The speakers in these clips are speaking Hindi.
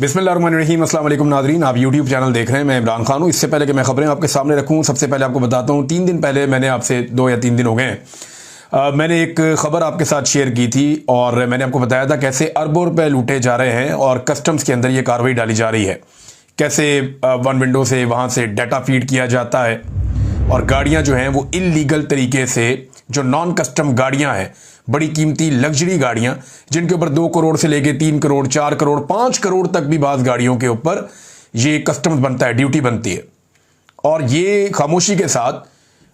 बिस्मिल्लाहिर्रहमानिर्रहीम। अस्सलाम वालेकुम नाज़रीन, आप यूट्यूब चैनल देख रहे हैं। मैं इमरान खान हूँ। इससे पहले कि मैं खबरें आपके सामने रखूँ, सबसे पहले आपको बताता हूँ 3 दिन पहले मैंने आपसे 2 या 3 दिन हो गए हैं, मैंने एक ख़बर आपके साथ शेयर की थी और मैंने आपको बताया था कैसे अरबों रुपए लूटे जा रहे हैं और कस्टम्स के अंदर ये कार्रवाई डाली जा रही है। कैसे वन विंडो से वहाँ से डाटा फीड किया जाता है और गाड़ियाँ जो हैं वो इलीगल तरीके से, जो नॉन कस्टम गाड़ियाँ हैं, बड़ी कीमती लग्जरी गाड़ियां जिनके ऊपर 2 करोड़ से लेके 3 करोड़ 4 करोड़ 5 करोड़ तक भी बाज़ गाड़ियों के ऊपर ये कस्टम्स बनता है, ड्यूटी बनती है। और ये खामोशी के साथ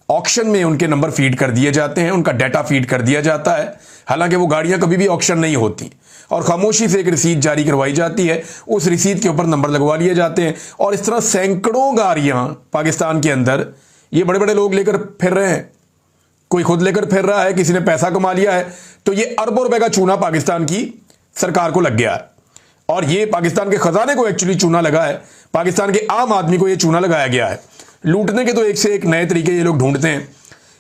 ऑक्शन में उनके नंबर फीड कर दिए जाते हैं, उनका डाटा फीड कर दिया जाता है। हालांकि वो गाड़ियां कभी भी ऑक्शन नहीं होती और खामोशी से एक रसीद जारी करवाई जाती है, उस रसीद के ऊपर नंबर लगवा लिए जाते हैं। और इस तरह सैकड़ों गाड़ियां पाकिस्तान के अंदर ये बड़े बड़े लोग लेकर फिर रहे हैं। कोई खुद लेकर फिर रहा है, किसी ने पैसा कमा लिया है, तो ये अरबों रुपए का चूना पाकिस्तान की सरकार को लग गया है। और ये पाकिस्तान के खजाने को एक्चुअली चूना लगा है, पाकिस्तान के आम आदमी को ये चूना लगाया गया है। लूटने के तो एक से एक नए तरीके ये लोग ढूंढते हैं।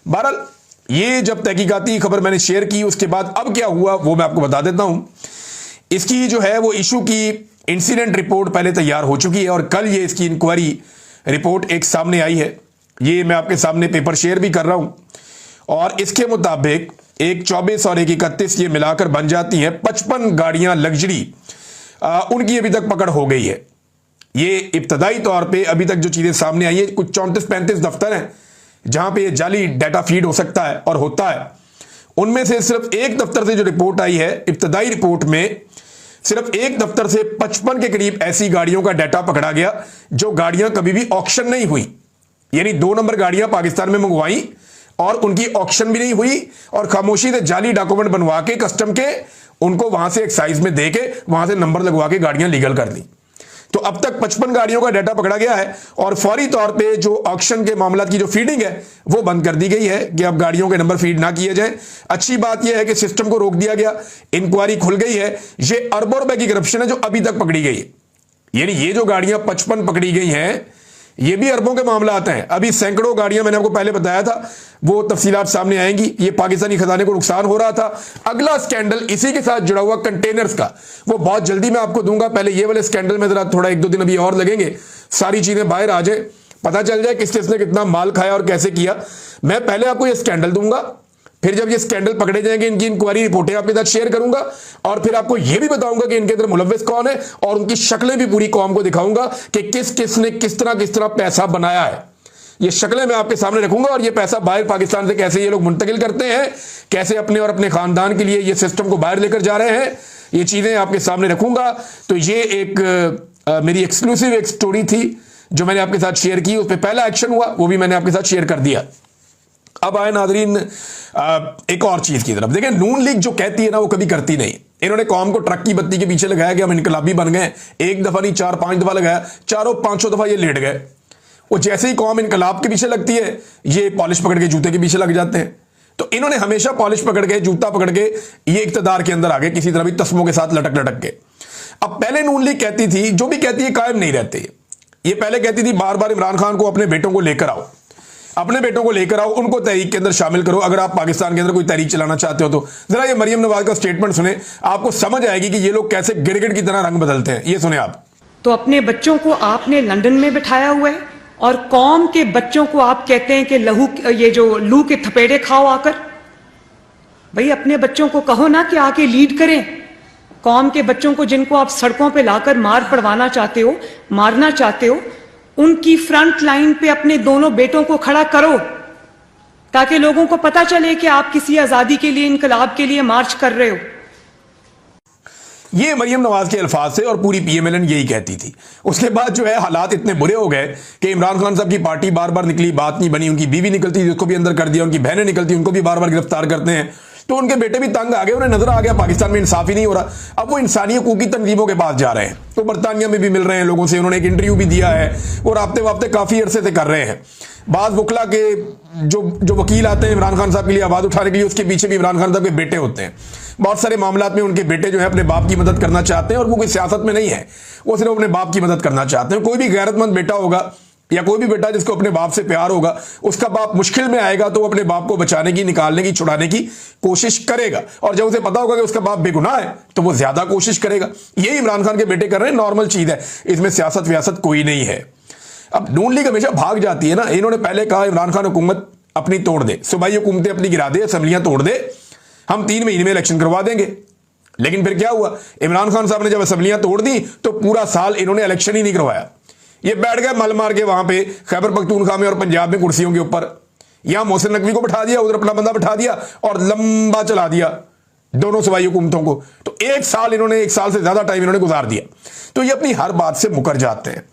बहरहाल ये जब तहकीकाती खबर मैंने शेयर की, उसके बाद अब क्या हुआ वो मैं आपको बता देता हूं। इसकी जो है वो इशू की इंसिडेंट रिपोर्ट पहले तैयार हो चुकी है और कल ये इसकी इंक्वायरी रिपोर्ट एक सामने आई है। ये मैं आपके सामने पेपर शेयर भी कर रहा हूं और इसके मुताबिक एक 24 और एक 31 ये मिलाकर बन जाती हैं 55 गाड़ियां लग्जरी, उनकी अभी तक पकड़ हो गई है। ये इब्तदाई तौर पे अभी तक जो चीजें सामने आई है, कुछ 34-35 दफ्तर हैं जहां पे ये जाली डाटा फीड हो सकता है और होता है। उनमें से सिर्फ एक दफ्तर से जो रिपोर्ट आई है, इब्तदाई रिपोर्ट में सिर्फ एक दफ्तर से 55 के करीब ऐसी गाड़ियों का डाटा पकड़ा गया जो गाड़ियां कभी भी ऑक्शन नहीं हुई, यानी 2 नंबर गाड़ियां पाकिस्तान में मंगवाई और उनकी ऑक्शन भी नहीं हुई और खामोशी से जाली डॉक्यूमेंट बनवा के कस्टम के उनको वहां से एक्साइज में दे के वहां से नंबर लगवा के गाड़ियां लीगल कर दी। तो अब तक 55 गाड़ियों का डाटा पकड़ा गया है और फौरी तौर पे जो ऑक्शन के मामला की जो फीडिंग है वो बंद कर दी गई है कि अब गाड़ियों के नंबर फीड ना किए जाए। अच्छी बात यह है कि सिस्टम को रोक दिया गया, इंक्वायरी खुल गई है। ये अरबों रुपए की करप्शन है जो अभी तक पकड़ी गई है, यानी ये जो गाड़ियां 55 पकड़ी गई हैं ये भी अरबों के मामला आते हैं। अभी सैकड़ों गाड़ियां मैंने आपको पहले बताया था, वो तफसीलात सामने आएंगी। ये पाकिस्तानी खजाने को नुकसान हो रहा था। अगला स्कैंडल इसी के साथ जुड़ा हुआ कंटेनर्स का, वो बहुत जल्दी मैं आपको दूंगा। पहले ये वाले स्कैंडल में जरा थोड़ा 1-2 दिन अभी और लगेंगे, सारी चीजें बाहर आ जाए, पता चल जाए किस किसने कितना माल खाया और कैसे किया। मैं पहले आपको ये स्कैंडल दूंगा, फिर जब ये स्कैंडल पकड़े जाएंगे इनकी इंक्वायरी रिपोर्टें आपके साथ शेयर करूंगा और फिर आपको यह भी बताऊंगा कि इनके अंदर मुलव्विस कौन है और उनकी शक्लें भी पूरी कौम को दिखाऊंगा कि किस किस ने किस तरह पैसा बनाया है। ये शक्लें मैं आपके सामने रखूंगा और ये पैसा बाहर पाकिस्तान से कैसे ये लोग मुंतकिल करते हैं, कैसे अपने और अपने खानदान के लिए ये सिस्टम को बाहर लेकर जा रहे हैं, ये चीजें आपके सामने रखूंगा। तो ये एक मेरी एक्सक्लूसिव एक स्टोरी थी जो मैंने आपके साथ शेयर की, उस पर पहला एक्शन हुआ, वो भी मैंने आपके साथ शेयर कर दिया। अब आए नाजरीन एक और चीज की तरफ। देखिए, नून लीग जो कहती है ना वो कभी करती नहीं। इन्होंने कौम को ट्रक की बत्ती के पीछे लगाया कि हम इनकलाबी बन गए, एक दफा नहीं 4-5 दफा लगाया, 400-500 दफा ये लेट गए। वो जैसे ही कौम इनकलाब के पीछे लगती है ये पॉलिश पकड़ के जूते के पीछे लग जाते हैं। तो इन्होंने हमेशा पॉलिश पकड़ के, जूता पकड़ के ये इक्तदार के अंदर आ गए, किसी तरह भी तस्मों के साथ लटक लटक के। अब पहले नून लीग कहती थी, जो भी कहती है कायम नहीं रहते। ये पहले कहती थी बार बार इमरान खान को अपने बेटों को लेकर आओ, अपने बेटों को लेकर आओ, उनको तहरीक के अंदर शामिल करो। अगर आप पाकिस्तान के अंदर कोई तहरीक चलाना चाहते हो तो जरा ये मरियम नवाज का स्टेटमेंट सुने, आपको समझ आएगी कि ये लोग कैसे गिड़गिड़ की तरह रंग बदलते हैं। ये सुने आप। तो अपने बच्चों को आपने लंदन में बिठाया हुआ है और कौम के बच्चों को आप कहते हैं कि ये जो लू के थपेड़े खाओ आकर। भाई अपने बच्चों को कहो ना कि आके लीड करें। कौम के बच्चों को जिनको आप सड़कों पे लाकर मार पड़वाना चाहते हो, मारना चाहते हो, उनकी फ्रंट लाइन पे अपने दोनों बेटों को खड़ा करो ताकि लोगों को पता चले कि आप किसी आजादी के लिए, इनकलाब के लिए मार्च कर रहे हो। ये मरियम नवाज के अल्फाज से और पूरी पीएमएलएन यही कहती थी। उसके बाद जो है हालात इतने बुरे हो गए कि इमरान खान साहब की पार्टी बार बार निकली, बात नहीं बनी। उनकी बीवी निकलती उसको भी अंदर कर दिया, उनकी बहनें निकलती उनको भी बार बार गिरफ्तार करते हैं। तो उनके बेटे भी तंग आ गए, उन्हें नजर आ गया पाकिस्तान में इंसाफ ही नहीं हो रहा। अब वो इंसानी हकूक की तंजीमों के पास जा रहे हैं, तो बरतानिया में भी मिल रहे हैं लोगों से, उन्होंने एक इंटरव्यू भी दिया है, वो राब्ते वाब्ते काफी अरसे से कर रहे हैं। बाज वकला के जो वकील आते हैं इमरान खान साहब के लिए आवाज उठाने के लिए, उसके पीछे भी इमरान खान साहब के बेटे होते हैं। बहुत सारे मामलात में उनके बेटे जो है अपने बाप की मदद करना चाहते हैं और वो कोई सियासत में नहीं है, वो सिर्फ अपने बाप की मदद करना चाहते हैं। कोई भी गैरतमंद बेटा होगा या कोई भी बेटा जिसको अपने बाप से प्यार होगा, उसका बाप मुश्किल में आएगा तो वो अपने बाप को बचाने की, निकालने की, छुड़ाने की कोशिश करेगा। और जब उसे पता होगा कि उसका बाप बेगुनाह है तो वो ज्यादा कोशिश करेगा। यही इमरान खान के बेटे कर रहे हैं, नॉर्मल चीज है, इसमें सियासत व्यासत कोई नहीं है। अब नून लीग हमेशा भाग जाती है ना। इन्होंने पहले कहा इमरान खान हुकूमत अपनी तोड़ दे, सूबाई हुकूमतें अपनी गिरा दे, असेंबलियां तोड़ दे, हम 3 महीने में इलेक्शन करवा देंगे। लेकिन फिर क्या हुआ, इमरान खान साहब ने जब असेंबलियां तोड़ दी तो पूरा साल इन्होंने इलेक्शन ही नहीं करवाया। ये बैठ गए मल मार के वहां पे खैबर पख्तूनख्वा में और पंजाब में कुर्सियों के ऊपर। यहां मोहसिन नकवी को बैठा दिया, उधर अपना बंदा बैठा दिया और लंबा चला दिया दोनों सूबाई हुकूमतों को। तो 1 साल इन्होंने, 1 साल से ज्यादा टाइम इन्होंने गुजार दिया। तो ये अपनी हर बात से मुकर जाते हैं।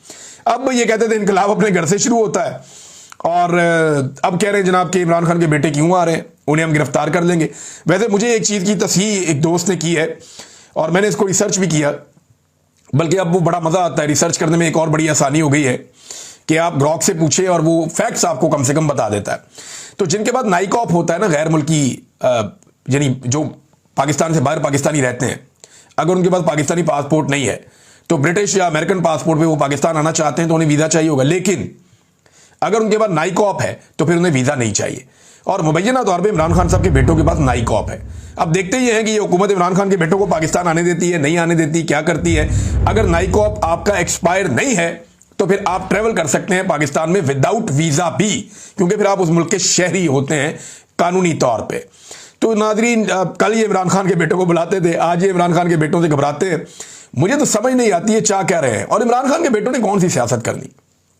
अब ये कहते थे इनकलाब अपने घर से शुरू होता है, और अब कह रहे हैं जनाब कि इमरान खान के बेटे क्यों आ रहे हैं, उन्हें हम गिरफ्तार कर लेंगे। वैसे मुझे एक चीज की तस्हीह एक दोस्त ने की है और मैंने इसको रिसर्च भी किया, बल्कि अब वो बड़ा मजा आता है रिसर्च करने में। एक और बड़ी आसानी हो गई है कि आप ग्रॉक से पूछे और वो फैक्ट्स आपको कम से कम बता देता है। तो जिनके पास नाइकॉप होता है ना, गैर मुल्की यानी जो पाकिस्तान से बाहर पाकिस्तानी रहते हैं, अगर उनके पास पाकिस्तानी पासपोर्ट नहीं है तो ब्रिटिश या अमेरिकन पासपोर्ट पे वो पाकिस्तान आना चाहते हैं तो उन्हें वीजा चाहिए होगा। लेकिन अगर उनके पास नाइकॉप है तो फिर उन्हें वीजा नहीं चाहिए। और मुबैना तौर पे इमरान खान साहब के बेटों के पास नाइकॉप है। अब देखते ही हैं कि ये हुकूमत इमरान खान के बेटों को पाकिस्तान आने देती है, नहीं आने देती, क्या करती है। अगर नाइकॉप आपका एक्सपायर नहीं है तो फिर आप ट्रेवल कर सकते हैं पाकिस्तान में विदाउट वीजा भी, क्योंकि फिर आप उस मुल्क के शहरी होते हैं कानूनी तौर पर। तो नाजरीन, कल ये इमरान खान के बेटों को बुलाते थे, आज ये इमरान खान के बेटों से घबराते हैं। मुझे तो समझ नहीं आती है चाह क्या रहे हैं। और इमरान खान के बेटों ने कौन सी सियासत करनी,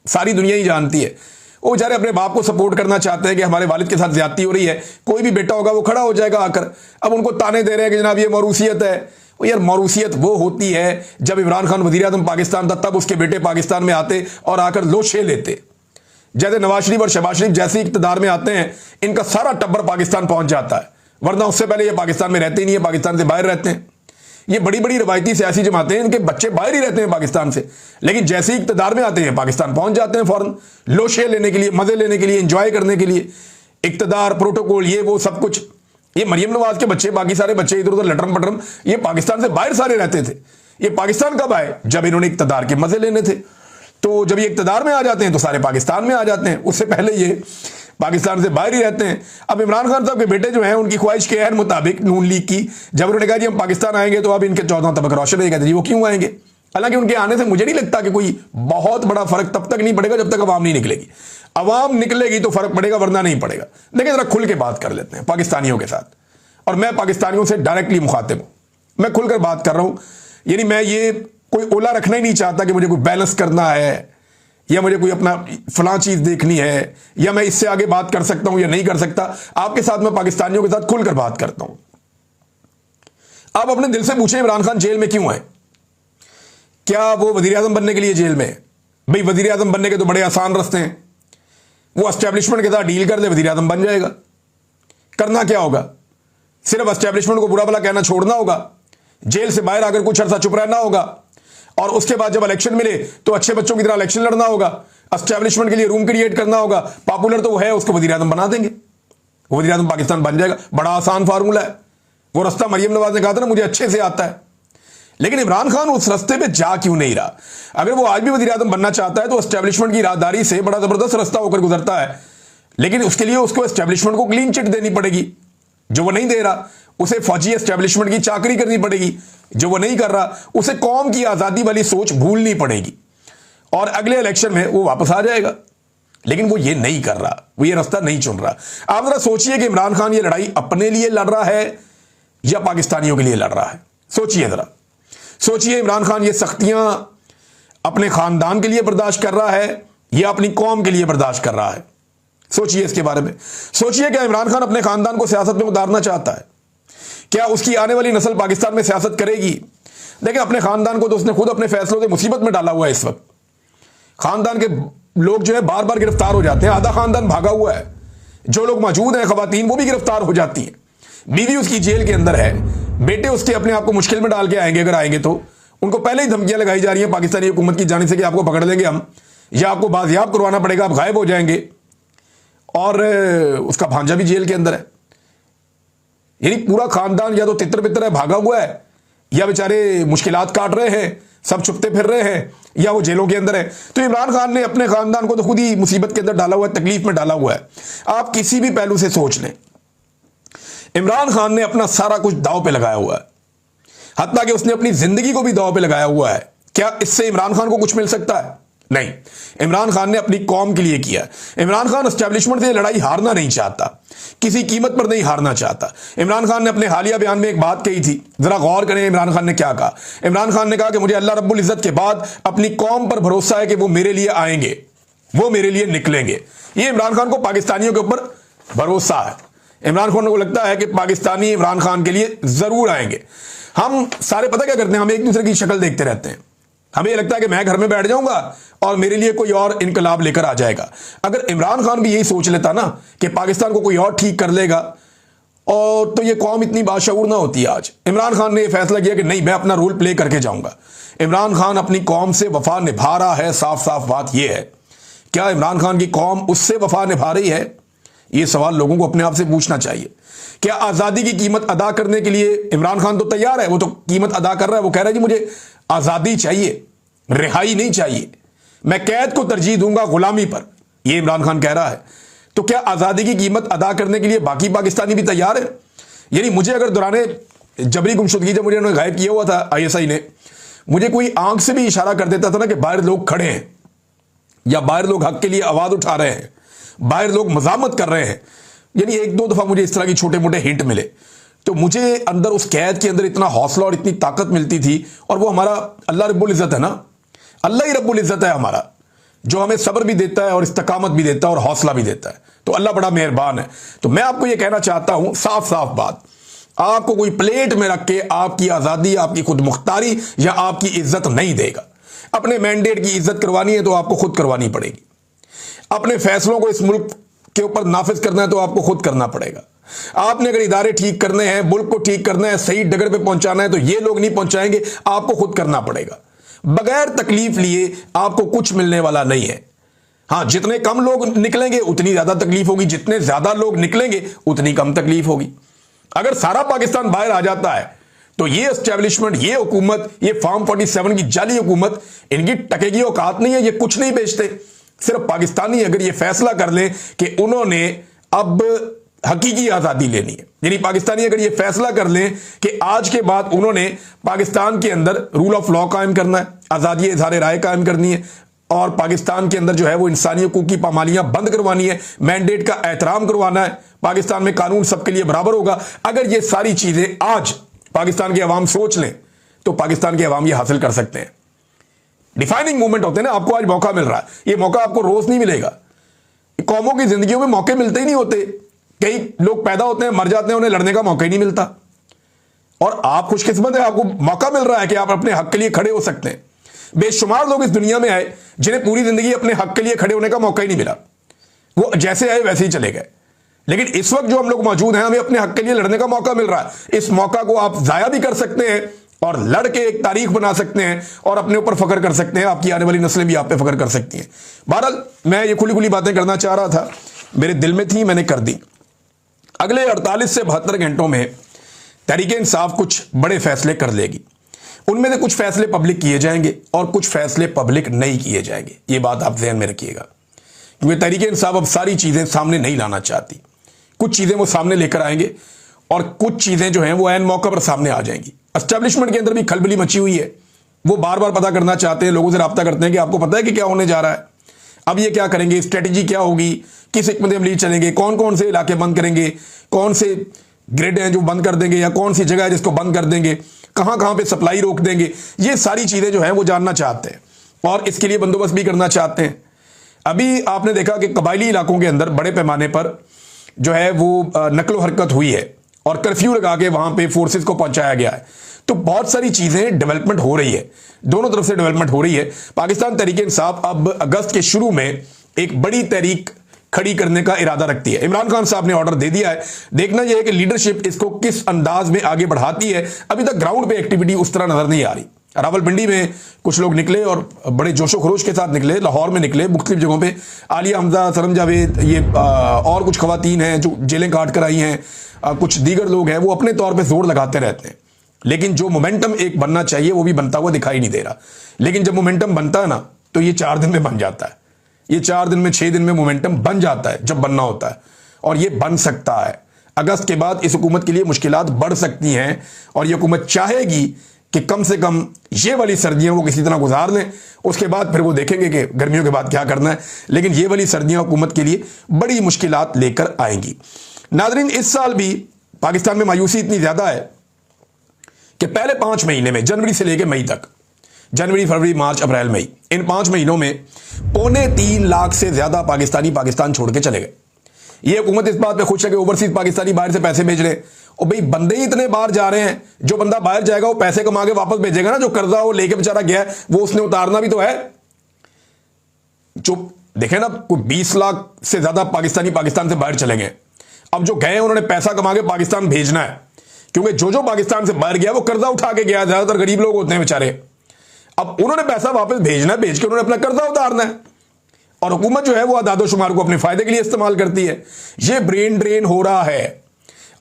सारी दुनिया ही जानती है। वो बेचारे अपने बाप को सपोर्ट करना चाहते हैं कि हमारे वालिद के साथ ज्यादती हो रही है, कोई भी बेटा होगा वो खड़ा हो जाएगा आकर। अब उनको ताने दे रहे हैं कि जनाब ये मौरूसियत है। वो यार मौरूसियत वो होती है जब इमरान खान वजीर आज़म पाकिस्तान था तब उसके बेटे पाकिस्तान में आते और आकर लोशे लेते। जैसे नवाज शरीफ और शहबाज शरीफ जैसे इक़्तिदार में आते हैं, इनका सारा टब्बर पाकिस्तान पहुंच जाता है, वरना उससे पहले ये पाकिस्तान में रहते ही नहीं है, पाकिस्तान से बाहर रहते हैं। ये बड़ी बड़ी रवायती सियासी जमातें हैं, इनके बच्चे बाहर ही रहते हैं पाकिस्तान से, लेकिन जैसे ही इक़्तिदार में आते हैं पाकिस्तान पहुंच जाते हैं फौरन, लोशे लेने के लिए, मजे लेने के लिए, एंजॉय करने के लिए। इक़्तिदार, प्रोटोकॉल, ये वो सब कुछ। ये मरियम नवाज के बच्चे, बाकी सारे बच्चे इधर उधर लटरम पटरम, ये पाकिस्तान से बाहर सारे रहते थे। ये पाकिस्तान कब आए, जब इन्होंने इक़्तिदार के मजे लेने थे। तो जब ये इक़्तिदार में आ जाते हैं तो सारे पाकिस्तान में आ जाते हैं, उससे पहले ये पाकिस्तान से बाहर ही रहते हैं। अब इमरान खान साहब के बेटे जो हैं, उनकी ख्वाहिश के है मुताबिक नून लीग की, जब उन्होंने कहा जी हम पाकिस्तान आएंगे तो अब इनके 14 तबक रोशन रहेगा, जी वो क्यों आएंगे। हालांकि उनके आने से मुझे नहीं लगता कि कोई बहुत बड़ा फर्क तब तक नहीं पड़ेगा जब तक अवाम नहीं निकलेगी। अवाम निकलेगी तो फर्क पड़ेगा, वरना नहीं पड़ेगा। देखिए जरा खुल के बात कर लेते हैं पाकिस्तानियों के साथ, और मैं पाकिस्तानियों से डायरेक्टली मुखातिब हूं, मैं खुलकर बात कर रहा हूं। यानी मैं ये कोई ओला रखना ही नहीं चाहता कि मुझे कोई बैलेंस करना है या मुझे कोई अपना फलां चीज देखनी है या मैं इससे आगे बात कर सकता हूं या नहीं कर सकता। आपके साथ मैं पाकिस्तानियों के साथ खुलकर बात करता हूं। आप अपने दिल से पूछें इमरान खान जेल में क्यों है। क्या वो वजीर आजम बनने के लिए जेल में है? भाई वजीर आजम बनने के तो बड़े आसान रास्ते हैं, वो एस्टेब्लिशमेंट के साथ डील कर दे, वजीर आजम बन जाएगा। करना क्या होगा, सिर्फ एस्टेब्लिशमेंट को बुरा भला कहना छोड़ना होगा, जेल से बाहर आकर कुछ अर्सा चुप रहना होगा, और उसके बाद जब इलेक्शन मिले तो अच्छे बच्चों की तरह इलेक्शन लड़ना होगा, एस्टेब्लिशमेंट के लिए रूम क्रिएट करना होगा, पॉपुलर तो वो है, उसको वजीर आजम बना देंगे, वजीर आजम पाकिस्तान बन जाएगा। बड़ा आसान फार्मूला है। वो रास्ता मरियम नवाज ने कहा था ना मुझे अच्छे से आता है। लेकिन इमरान खान उस रास्ते पे जा क्यों नहीं रहा। अगर वो आज भी वजीर आजम बनना चाहता है तो एस्टेब्लिशमेंट की राहदारी से बड़ा जबरदस्त रास्ता होकर गुजरता है, लेकिन उसके लिए उसको एस्टेब्लिशमेंट को क्लीन चिट देनी पड़ेगी, जो वो नहीं दे रहा। उसे फौजी एस्टेब्लिशमेंट की चाकरी करनी पड़ेगी, जो वो नहीं कर रहा। उसे कौम की आजादी वाली सोच भूलनी पड़ेगी और अगले इलेक्शन में वो वापस आ जाएगा। लेकिन वो ये नहीं कर रहा, वो ये रास्ता नहीं चुन रहा। आप जरा सोचिए कि इमरान खान ये लड़ाई अपने लिए लड़ रहा है या पाकिस्तानियों के लिए लड़ रहा है। सोचिए जरा, सोचिए इमरान खान ये सख्तियां अपने खानदान के लिए बर्दाश्त कर रहा है या अपनी कौम के लिए बर्दाश्त कर रहा है। सोचिए इसके बारे में। सोचिए क्या इमरान खान अपने खानदान को सियासत में उतारना चाहता है? क्या उसकी आने वाली नस्ल पाकिस्तान में सियासत करेगी? देखिए अपने खानदान को तो उसने खुद अपने फैसलों से मुसीबत में डाला हुआ है। इस वक्त खानदान के लोग जो है बार बार गिरफ्तार हो जाते हैं, आधा खानदान भागा हुआ है। जो लोग मौजूद हैं खवातीन वो भी गिरफ्तार हो जाती हैं। बीवी उसकी जेल के अंदर है, बेटे उसके अपने आप को मुश्किल में डाल के आएंगे, अगर आएंगे तो उनको पहले ही धमकियां लगाई जा रही हैं पाकिस्तानी हुकूमत की जानिब से कि आपको पकड़ लेंगे हम, या आपको बाजियाब करवाना पड़ेगा, आप गायब हो जाएंगे। और उसका भांजा भी जेल के अंदर है। यानी पूरा खानदान या तो तितर बितर है, भागा हुआ है, या बेचारे मुश्किलात काट रहे हैं, सब छुपते फिर रहे हैं या वो जेलों के अंदर है। तो इमरान खान ने अपने खानदान को तो खुद ही मुसीबत के अंदर डाला हुआ है, तकलीफ में डाला हुआ है। आप किसी भी पहलू से सोच लें, इमरान खान ने अपना सारा कुछ दांव पे लगाया हुआ है, हत्ता कि उसने अपनी जिंदगी को भी दांव पे लगाया हुआ है। क्या इससे इमरान खान को कुछ मिल सकता है? नहीं। इमरान खान ने अपनी कौम के लिए किया। इमरान खान एस्टैब्लिशमेंट से लड़ाई हारना नहीं चाहता, किसी कीमत पर नहीं हारना चाहता। इमरान खान ने अपने हालिया बयान में एक बात कही थी, जरा गौर करें इमरान खान ने क्या कहा। इमरान खान ने कहा कि मुझे अल्लाह रब्बुल इज्जत के बाद अपनी कौम पर भरोसा है कि वो मेरे लिए आएंगे, वो मेरे लिए निकलेंगे। ये इमरान खान को पाकिस्तानियों के ऊपर भरोसा है। इमरान खान को लगता है कि पाकिस्तानी इमरान खान के लिए जरूर आएंगे। हम सारे पता क्या करते हैं, हम एक दूसरे की शक्ल देखते रहते हैं। हमें यह लगता है कि मैं घर में बैठ जाऊंगा और मेरे लिए कोई और इनकलाब लेकर आ जाएगा। अगर इमरान खान भी यही सोच लेता ना कि पाकिस्तान को कोई और ठीक कर लेगा, और तो ये कौम इतनी बाशऊर ना होती। आज इमरान खान ने यह फैसला किया कि नहीं, मैं अपना रोल प्ले करके जाऊंगा। इमरान खान अपनी कौम से वफा निभा रहा है, साफ साफ बात यह है। क्या इमरान खान की कौम उससे वफा निभा रही है? यह सवाल लोगों को अपने आप से पूछना चाहिए। क्या आजादी की कीमत अदा करने के लिए इमरान खान तो तैयार है, वो तो कीमत अदा कर रहा है। वो कह रहा है जी मुझे आजादी चाहिए, रिहाई नहीं चाहिए, मैं कैद को तरजीह दूंगा गुलामी पर, यह इमरान खान कह रहा है। तो क्या आजादी की कीमत अदा करने के लिए बाकी पाकिस्तानी भी तैयार है? यानी मुझे अगर दौराने जबरी गुमशुदगी, जब मुझे उन्होंने गायब किया हुआ था ISI ने, मुझे कोई आंख से भी इशारा कर देता था ना कि बाहर लोग खड़े हैं या बाहर लोग हक के लिए आवाज उठा रहे हैं, बाहर लोग मजामत कर रहे हैं, यानी एक दो दफा मुझे इस तरह की छोटे मोटे हिंट मिले, तो मुझे अंदर उस कैद के अंदर इतना हौसला और इतनी ताकत मिलती थी। और वो हमारा अल्लाह रब्बुल इज्जत है ना, अल्लाह ही रब्बुल इज्जत है हमारा, जो हमें सब्र भी देता है और इस्तकामत भी देता है और हौसला भी देता है। तो अल्लाह बड़ा मेहरबान है। तो मैं आपको यह कहना चाहता हूं, साफ साफ बात, आपको कोई प्लेट में रख के आपकी आजादी, आपकी खुद मुख्तारी या आपकी इज्जत नहीं देगा। अपने मैंडेट की इज्जत करवानी है तो आपको खुद करवानी पड़ेगी। अपने फैसलों को इस मुल्क के ऊपर नाफिज करना है तो आपको खुद करना पड़ेगा। आपने अगर इदारे ठीक करने हैं, मुल्क को ठीक करना है, सही डगर पे पहुंचाना है, तो ये लोग नहीं पहुंचाएंगे, आपको खुद करना पड़ेगा। बगैर तकलीफ लिए आपको कुछ मिलने वाला नहीं है। हां, जितने कम लोग निकलेंगे उतनी ज्यादा तकलीफ होगी, जितने ज्यादा लोग निकलेंगे उतनी कम तकलीफ होगी। अगर सारा पाकिस्तान बाहर आ जाता है तो ये एस्टेब्लिशमेंट, ये हुकूमत, ये फॉर्म 47 की जाली हुकूमत, इनकी टकेगी औकात नहीं है। ये कुछ नहीं बेचते। सिर्फ पाकिस्तानी अगर ये फैसला कर लें कि उन्होंने अब हकीकी आजादी लेनी है, यानी पाकिस्तानी अगर ये फैसला कर लें कि आज के बाद उन्होंने पाकिस्तान के अंदर रूल ऑफ लॉ कायम करना है, आजादी इजहार राय कायम करनी है, और पाकिस्तान के अंदर जो है वो इंसानी हकूक की पामालियां बंद करवानी है, मैंडेट का एहतराम करवाना है, पाकिस्तान में कानून सबके लिए बराबर होगा। अगर ये सारी चीजें आज पाकिस्तान की अवाम सोच लें तो पाकिस्तान की अवाम ये हासिल कर सकते हैं। डिफाइनिंग मूवमेंट होते हैं ना, आपको आज मौका मिल रहा है, ये मौका आपको रोज नहीं मिलेगा। कौमों की जिंदगियों में मौके मिलते ही नहीं होते। कई लोग पैदा होते हैं, मर जाते हैं, उन्हें लड़ने का मौका ही नहीं मिलता। और आप खुशकिस्मत है, आपको मौका मिल रहा है कि आप अपने हक के लिए खड़े हो सकते हैं। बेशुमार लोग इस दुनिया में आए जिन्हें पूरी जिंदगी अपने हक के लिए खड़े होने का मौका ही नहीं मिला। वो जैसे आए वैसे ही चले गए। लेकिन इस वक्त जो हम लोग मौजूद हैं, हमें अपने हक के लिए लड़ने का मौका मिल रहा है। इस मौका को आप जाया भी कर सकते हैं और लड़ के एक तारीख बना सकते हैं और अपने ऊपर फख्र कर सकते हैं। आपकी आने वाली नस्लें भी आप पे फख्र कर सकती हैं। बहरहाल मैं ये खुली खुली बातें करना चाह रहा था, मेरे दिल में थी, मैंने कर दी। अगले 48 से 72 घंटों में तहरीक इंसाफ कुछ बड़े फैसले कर लेगी। उनमें से कुछ फैसले पब्लिक किए जाएंगे और कुछ फैसले पब्लिक नहीं किए जाएंगे। ये बात आप ध्यान में रखिएगा, क्योंकि तहरीक इंसाफ अब सारी चीजें सामने नहीं लाना चाहती। कुछ चीजें वो सामने लेकर आएंगे और कुछ चीजें जो हैं वो ऐन मौके पर सामने आ जाएंगी। एस्टैब्लिशमेंट के अंदर भी खलबली मची हुई है। वो बार बार पता करना चाहते हैं, लोगों से रब्ता करते हैं कि आपको पता है कि क्या होने जा रहा है, अब ये क्या करेंगे, स्ट्रेटेजी क्या होगी, किस हिकमत अमली चलेंगे, कौन कौन से इलाके बंद करेंगे, कौन से ग्रिड हैं जो बंद कर देंगे या कौन सी जगह है जिसको बंद कर देंगे, कहां कहां पे सप्लाई रोक देंगे। ये सारी चीजें जो है वो जानना चाहते हैं और इसके लिए बंदोबस्त भी करना चाहते हैं। अभी आपने देखा कि कबायली इलाकों के अंदर बड़े पैमाने पर जो है वो नकलो हरकत हुई है और कर्फ्यू लगा के वहां पे फोर्सेस को पहुंचाया गया है। तो बहुत सारी चीजें डेवलपमेंट हो रही है, दोनों तरफ से डेवलपमेंट हो रही है। पाकिस्तान तहरीक इंसाफ अब अगस्त के शुरू में एक बड़ी तहरीक खड़ी करने का इरादा रखती है। इमरान खान साहब ने ऑर्डर दे दिया है। देखना यह है कि लीडरशिप इसको किस अंदाज में आगे बढ़ाती है। अभी तक ग्राउंड पे एक्टिविटी उस तरह नजर नहीं आ रही। रावलपिंडी में कुछ लोग निकले और बड़े जोशो खरोश के साथ निकले, लाहौर में निकले, मुख्तलिफ जगहों पे आलिया हमजा, सरम जावेद, ये और कुछ खवातीन हैं जो जेलें काट कर आई हैं, कुछ दीगर लोग हैं, वो अपने तौर पे जोर लगाते रहते हैं। लेकिन जो मोमेंटम एक बनना चाहिए वो भी बनता हुआ दिखाई नहीं दे रहा। लेकिन जब मोमेंटम बनता है ना तो ये 4 दिन में बन जाता है, ये 4 दिन में 6 दिन में मोमेंटम बन जाता है जब बनना होता है, और ये बन सकता है। अगस्त के बाद इस हुकूमत के लिए मुश्किलात बढ़ सकती हैं और ये हुकूमत चाहेगी कि कम से कम ये वाली सर्दियां वो किसी तरह गुजार लें, उसके बाद फिर वो देखेंगे कि गर्मियों के बाद क्या करना है। लेकिन ये वाली सर्दियां हुकूमत के लिए बड़ी मुश्किलात लेकर आएंगी। नाज़रीन, इस साल भी पाकिस्तान में मायूसी इतनी ज्यादा है कि पहले 5 महीने में, जनवरी से लेकर मई तक, जनवरी, फरवरी, मार्च, अप्रैल, मई, इन 5 महीनों में 2.25 लाख से ज्यादा पाकिस्तानी पाकिस्तान छोड़ के चले गए। ये हुकूमत इस बात पे खुश है कि ओवरसीज पाकिस्तानी बाहर से पैसे भेज रहे हैं। और भाई बंदे ही इतने बाहर जा रहे हैं, जो बंदा बाहर जाएगा वो पैसे कमा के वापस भेजेगा ना। जो कर्जा वो लेके बेचारा गया है वो उसने उतारना भी तो है। जो देखे ना, कोई 20 लाख से ज्यादा पाकिस्तानी पाकिस्तान से बाहर चले गए। अब जो गए उन्होंने पैसा कमा के पाकिस्तान भेजना है, क्योंकि जो पाकिस्तान से बाहर गया वो कर्जा उठा के गया। ज्यादातर गरीब लोग होते हैं बेचारे। अब उन्होंने पैसा वापस भेजना है, भेज के उन्होंने अपना कर्जा उतारना है। और हुकूमत जो है वो आदादो शुमार को अपने फायदे के लिए इस्तेमाल करती है। ये ब्रेन ड्रेन हो रहा है।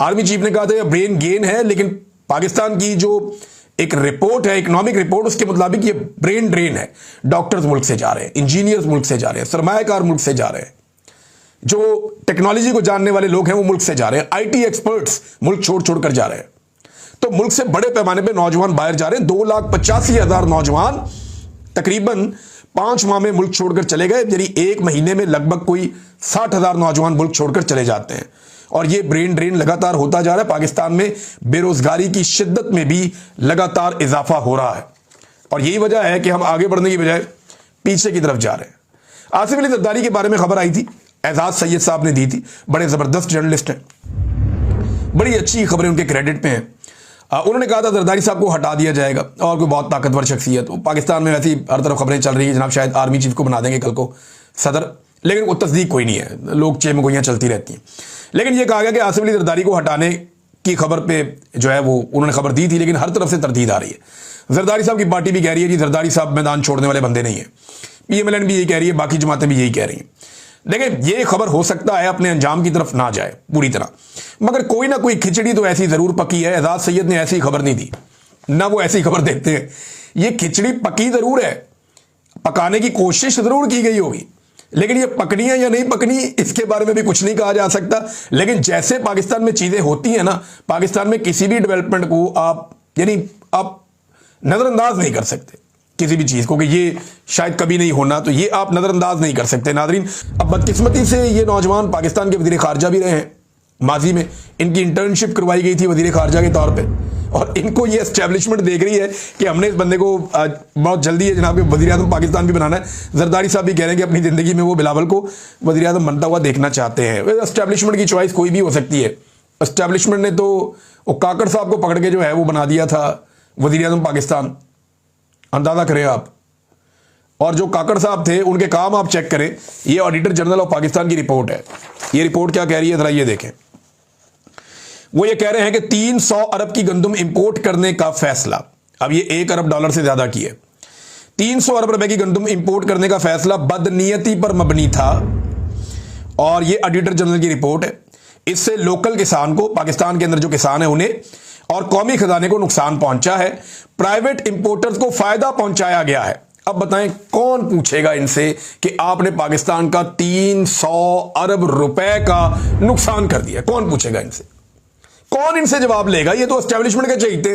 आर्मी चीफ ने कहा था ये ब्रेन गेन है, लेकिन पाकिस्तान की जो एक रिपोर्ट है, इकोनॉमिक रिपोर्ट, उसके मुताबिक ये ब्रेन ड्रेन है। डॉक्टर्स मुल्क से जा रहे हैं, इंजीनियर्स मुल्क से जा रहे हैं, सरमायाकार मुल्क से जा रहे हैं, जो टेक्नोलॉजी को जानने वाले लोग हैं वो मुल्क से जा रहे हैं, आईटी एक्सपर्ट्स मुल्क छोड़ छोड़ कर जा रहे हैं। तो मुल्क से बड़े पैमाने पर नौजवान बाहर जा रहे हैं। 2,85,000 नौजवान तकरीबन 5 माह में मुल्क छोड़कर चले गए। यानी 1 महीने में लगभग कोई 60,000 नौजवान मुल्क छोड़कर चले जाते हैं। और ये ब्रेन ड्रेन लगातार होता जा रहा है। पाकिस्तान में बेरोजगारी की शिद्दत में भी लगातार इजाफा हो रहा है और यही वजह है कि हम आगे बढ़ने की बजाय पीछे की तरफ जा रहे हैं। आसिफ अली जरदारी के बारे में खबर आई थी, एजाज सैयद साहब ने दी थी। बड़े जबरदस्त जर्नलिस्ट हैं, बड़ी अच्छी खबरें उनके क्रेडिट पे हैं। उन्होंने कहा था जरदारी साहब को हटा दिया जाएगा और कोई बहुत ताकतवर शख्सियत। पाकिस्तान में वैसी हर तरफ खबरें चल रही है, जनाब शायद आर्मी चीफ को बना देंगे कल को सदर, लेकिन वो तस्दीक कोई नहीं है, लोग चेमगोइयाँ चलती रहती हैं। लेकिन ये कहा गया कि आसिफ अली जरदारी को हटाने की खबर पे जो है वो उन्होंने खबर दी थी, लेकिन हर तरफ से तरदीद आ रही है। जरदारी साहब की पार्टी भी कह रही है कि जरदारी साहब मैदान छोड़ने वाले बंदे नहीं है। PMLN भी यही कह रही है, बाकी जमातें भी यही कह रही हैं। देखिए, ये खबर हो सकता है अपने अंजाम की तरफ ना जाए पूरी तरह, मगर कोई ना कोई खिचड़ी तो ऐसी जरूर पकी है। एजाज सैयद ने ऐसी खबर नहीं दी, ना वो ऐसी खबर देते हैं। ये खिचड़ी पकी जरूर है, पकाने की कोशिश जरूर की गई होगी, लेकिन ये पकनी है या नहीं पकनी इसके बारे में भी कुछ नहीं कहा जा सकता। लेकिन जैसे पाकिस्तान में चीजें होती हैं ना, पाकिस्तान में किसी भी डेवलपमेंट को आप नजरअंदाज नहीं कर सकते, किसी भी चीज को कि ये शायद कभी नहीं होना, तो ये आप नजरअंदाज नहीं कर सकते। नादरीन, अब बदकिस्मती से ये नौजवान पाकिस्तान के वजीर खारजा भी रहे हैं। माजी में इनकी इंटर्नशिप करवाई गई थी वजीर खारजा के तौर पे, और इनको ये एस्टेब्लिशमेंट देख रही है कि हमने इस बंदे को बहुत जल्दी है जनाब वजीर आज़म पाकिस्तान भी बनाना है। जरदारी साहब भी कह रहे हैं कि अपनी ज़िंदगी में वो बिलावल को वजीर आज़म बनता हुआ देखना चाहते हैं। एस्टेब्लिशमेंट की चॉइस कोई भी हो सकती है। एस्टेब्लिशमेंट ने तो वो काकड़ साहब को पकड़ के जो है वो बना दिया था वजीर आज़म पाकिस्तान, अंदाज़ा करें आप। और जो काकड़ साहब थे उनके काम आप चेक करें। ये ऑडिटर जनरल ऑफ पाकिस्तान की रिपोर्ट है। ये रिपोर्ट क्या कह रही है जरा ये देखें। वो ये कह रहे हैं कि 300 अरब की गंदम इंपोर्ट करने का फैसला, अब ये $1 अरब से ज्यादा की है, 300 अरब रुपए की गंदम इंपोर्ट करने का फैसला बदनीयती पर मबनी था। और ये ऑडिटर जनरल की रिपोर्ट है। इससे लोकल किसान को, पाकिस्तान के अंदर जो किसान है उन्हें और कौमी खजाने को नुकसान पहुंचा है, प्राइवेट इंपोर्टर्स को फायदा पहुंचाया गया है। अब बताएं कौन पूछेगा इनसे कि आपने पाकिस्तान का 300 अरब रुपए का नुकसान कर दिया? कौन पूछेगा इनसे? कौन इनसे जवाब लेगा? ये तो एस्टेब्लिशमेंट के चाहिए,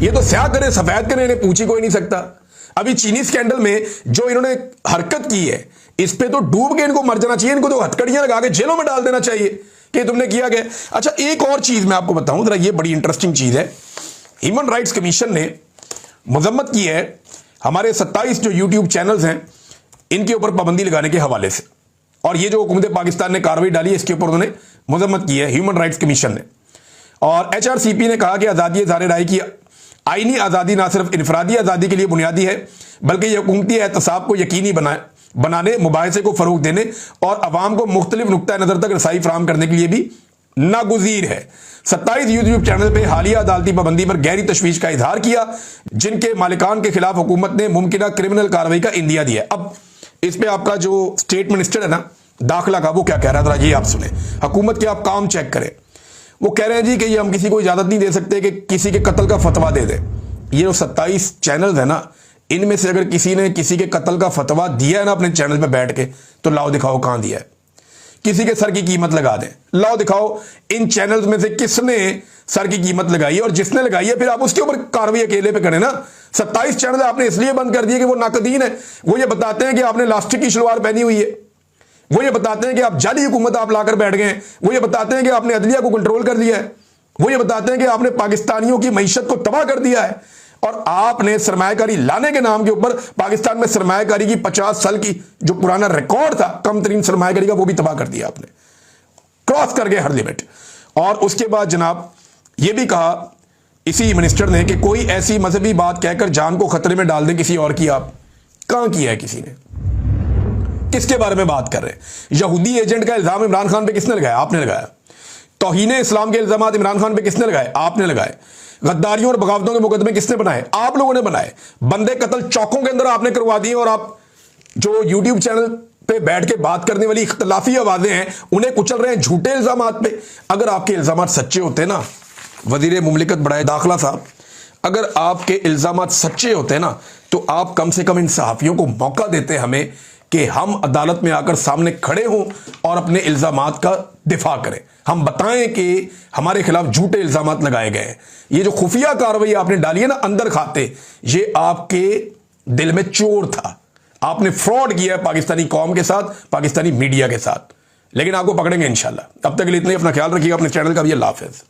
ये तो स्याह करे सफेद करे, इन्हें पूछ ही कोई नहीं सकता। अभी चीनी स्कैंडल में जो इन्होंने हरकत की है इस पे तो डूब के इनको मर जाना चाहिए। इनको तो हथकड़ियां लगा के जेलों में डाल देना चाहिए कि तुमने किया गया। अच्छा, एक और चीज मैं आपको बताऊं जरा, ये बड़ी इंटरेस्टिंग चीज है। ह्यूमन राइट्स कमीशन ने मजम्मत की है हमारे 27 जो यूट्यूब चैनल्स हैं इनके ऊपर पाबंदी लगाने के हवाले से, और ये जो हुकूमत पाकिस्तान ने कार्रवाई डाली है इसके ऊपर उन्होंने मजम्मत की है ह्यूमन राइट्स कमीशन ने। और HRCP ने कहा कि आज़ादी इज़हार राय की आईनी आज़ादी ना सिर्फ इनफरादी आज़ादी के लिए बुनियादी है, बल्कि यह हुकूमती एहतसाब को यकीनी बनाने, मुबाहिसे को फरोग देने और अवाम को मुख्तलिफ नुक्ता नज़र तक रसाई फराहम करने के लिए भी नागुज़ीर है। 27 यूट्यूब चैनल पे हालिया अदालती पाबंदी पर गहरी तशवीश का इजहार किया, जिनके मालिकान के खिलाफ हुकूमत ने मुमकिन क्रिमिनल कार्रवाई का इंदिया दिया। अब इस पे आपका जो स्टेट मिनिस्टर है ना दाखिला का, वो क्या कह रहा था ये आप सुने। हुकूमत के आप काम चेक करें। वो कह रहे हैं जी कि ये हम किसी को इजाजत नहीं दे सकते कि किसी के कत्ल का फतवा दे दे। ये जो 27 चैनल है ना, इनमें से अगर किसी ने किसी के कत्ल का फतवा दिया है ना अपने चैनल पे बैठ के, तो लाओ दिखाओ कहां दिया है। किसी के सर की कीमत लगा दें, लाओ दिखाओ इन चैनल्स में से किसने सर की कीमत लगाई है, और जिसने लगाई है फिर आप उसके ऊपर कार्रवाई अकेले पे करें ना। 27 चैनल आपने इसलिए बंद कर दिए कि वो नाकदीन है। वो ये बताते हैं कि आपने लास्टिक की शलवार पहनी हुई है, वो ये बताते हैं कि आप जाली हुकूमत आप लाकर बैठ गए हैं, वो ये बताते हैं कि आपने अदलिया को कंट्रोल कर लिया है, वो ये बताते हैं कि आपने पाकिस्तानियों की मईशत को तबाह कर दिया है, और आपने सरमायाकारी लाने के नाम के ऊपर पाकिस्तान में सरमायाकारी की 50 साल की जो पुराना रिकॉर्ड था कम तरीन सरमायाकारी का, वो भी तबाह कर दिया आपने, क्रॉस कर गए हर लिमिट। और उसके बाद जनाब ये भी कहा इसी मिनिस्टर ने कि कोई ऐसी मजहबी बात कहकर जान को खतरे में डाल दें किसी और की। आप कहां किया है किसी ने? किसके बारे में बात कर रहे हैं? यहूदी एजेंट का इल्जाम इमरान खान पे किसने लगाया? आपने लगाया। तौहीन इस्लाम के इल्जाम इमरान खान पे किसने लगाए? आपने लगाए। गद्दारियों और बगावतों के मुकदमे किसने बनाए? आप लोगों ने बनाए। बंदे कत्ल चौकों के अंदर आपने करवा दिए, और आप जो यूट्यूब चैनल पे बैठ के बात करने वाली इख्तलाफी आवाजें हैं उन्हें कुचल रहे हैं झूठे इल्जाम पे। अगर आपके इल्जाम सच्चे होते ना वजीर मुमलिकत बड़ाए दाखिला साहब, अगर आपके इल्जाम सच्चे होते ना तो आप कम से कम इन सहाफियों को मौका देते हमें कि हम अदालत में आकर सामने खड़े हों और अपने इल्जामात का दिफा करें। हम बताएं कि हमारे खिलाफ झूठे इल्जामात लगाए गए हैं। ये जो खुफिया कार्रवाई आपने डाली है ना अंदर खाते, ये आपके दिल में चोर था। आपने फ्रॉड किया है पाकिस्तानी कौम के साथ, पाकिस्तानी मीडिया के साथ, लेकिन आपको पकड़ेंगे इंशाल्लाह। अब तक के लिए इतना ही। अपना ख्याल रखिएगा, अपने चैनल का भी अल्लाह हाफिज़।